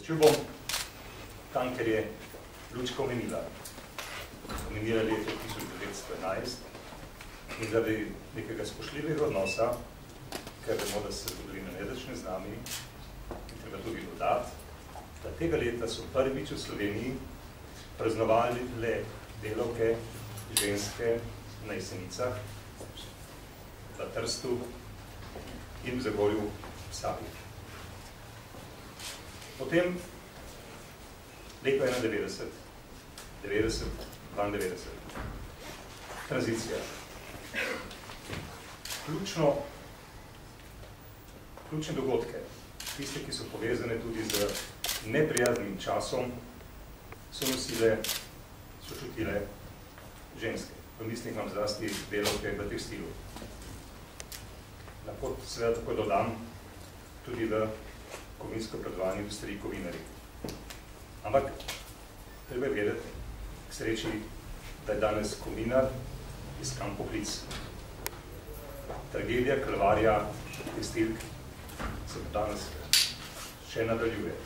Začel bom tam, ker je Lučka omenila. Omenila leto 1911 in zaradi nekega spoštljivega odnosa, ker vemo, da se zgodovina ne začne z nami, in treba tudi dodati, da tega leta so prvič v Sloveniji praznovali le delavke, ženske na Jesenicah, v Trstu in v Zagorju v Savi. Potem leto 91, 90, 92. Tranzicija. Ključne dogodke, tiste, ki so povezane tudi z neprijaznim časom, so nosile, so čutile ženske. V mislih imam zlasti delavke v tekstilu. Lahko seveda tako dodam tudi v kovinsko predovanje industriji kovinarji. Ampak treba je vedeti, k sreči, da je danes kovinar iskan poklic. Tragedija, kalvarija, tekstilk se danes še nadaljuje.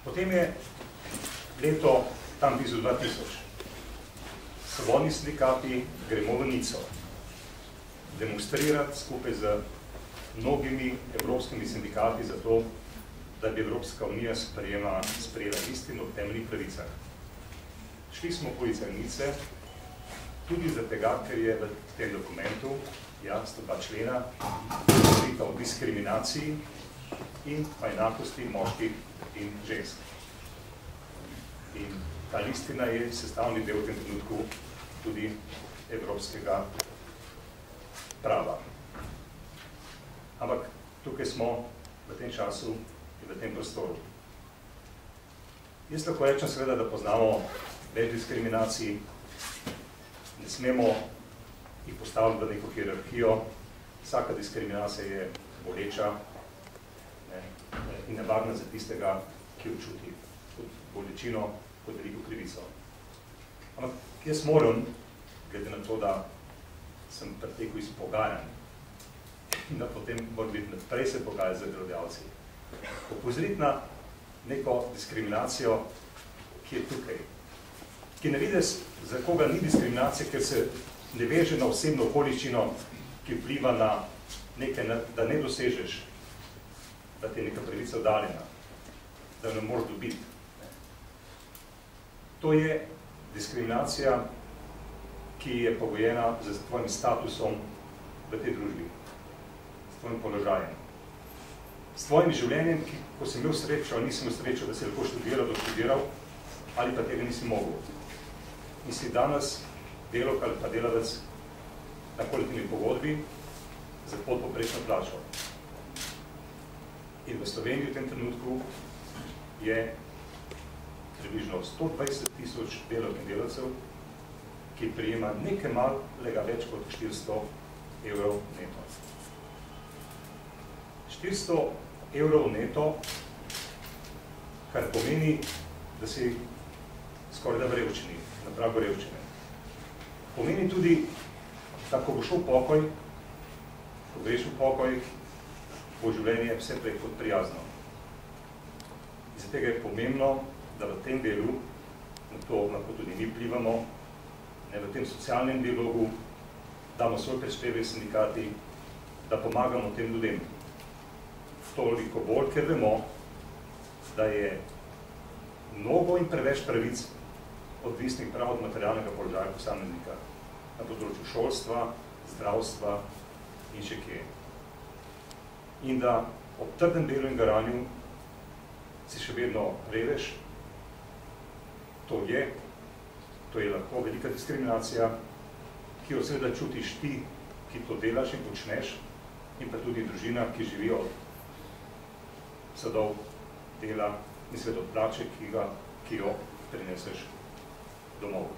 Potem je leto tam blizu 2000. Svobodni sindikati gremo v Nico demonstrirati skupaj z mnogimi evropskimi sindikati za to, da bi Evropska unija sprejela listino o temeljnih pravicah. Šli smo po Nice tudi zaradi tega, ker je v tem dokumentu, ja, 102 člena, govorita o diskriminaciji in pa enakosti moških in žensk. In ta listina je sestavni del v tem trenutku tudi evropskega prava. Ampak tukaj smo v tem času in v tem prostoru. Jaz lahko rečem seveda, da poznamo več diskriminacij, ne smemo jih postaviti v neko hierarhijo, vsaka diskriminacija je boleča in nevarna za tistega, ki jo čuti kot bolečino, kot veliko krivico. Ampak jaz moram, glede na to, da sem pretekel iz pogajanj in da potem moram biti naprej se pogajati z delodajalci, opozoriti na neko diskriminacijo, ki je tukaj. Ki ne vidi, za koga ni diskriminacija, ker se ne veže na osebno okoliščino, ki vpliva na nekaj, da ne dosežeš, da ti je neka pravica oddaljena, da ne moraš dobiti. To je diskriminacija, ki je pogojena z tvojim statusom v tej družbi, s tvojim položajem. S tvojim življenjem, ko si imel srečo ali nisem imel srečo, da si lahko študiral, ali pa tega nisi mogel. In si danes delavka ali pa delavec na kolektivni pogodbi za podpovprečno plačo. In v Sloveniji v tem trenutku je približno 120 000 delavk in delavcev, ki prijema nekaj malega več kot 400 evrov neto. 400 evrov neto, kar pomeni, da si skoraj da v revščini, na pragu revščine. Pomeni tudi, da ko bo šel v pokoj, ko greš v pokoj, bo življenje vse prej kot prijazno. In zato je pomembno, da v tem delu, na to lahko tudi mi vplivamo, v tem socialnem dialogu, damo svoj prispevek sindikati, da pomagamo tem ljudem. Toliko bolj, ker vemo, da je mnogo in preveč pravic odvisnih prav od materialnega položaja posameznika na področju šolstva, zdravstva in še kje. In da ob trdem delu in garanju si še vedno revež, to je lahko velika diskriminacija, ki jo seveda čutiš ti, ki to delaš in počneš, in pa tudi družina, ki živijo od sadov, dela in seveda od plače, ki jo prineseš domov.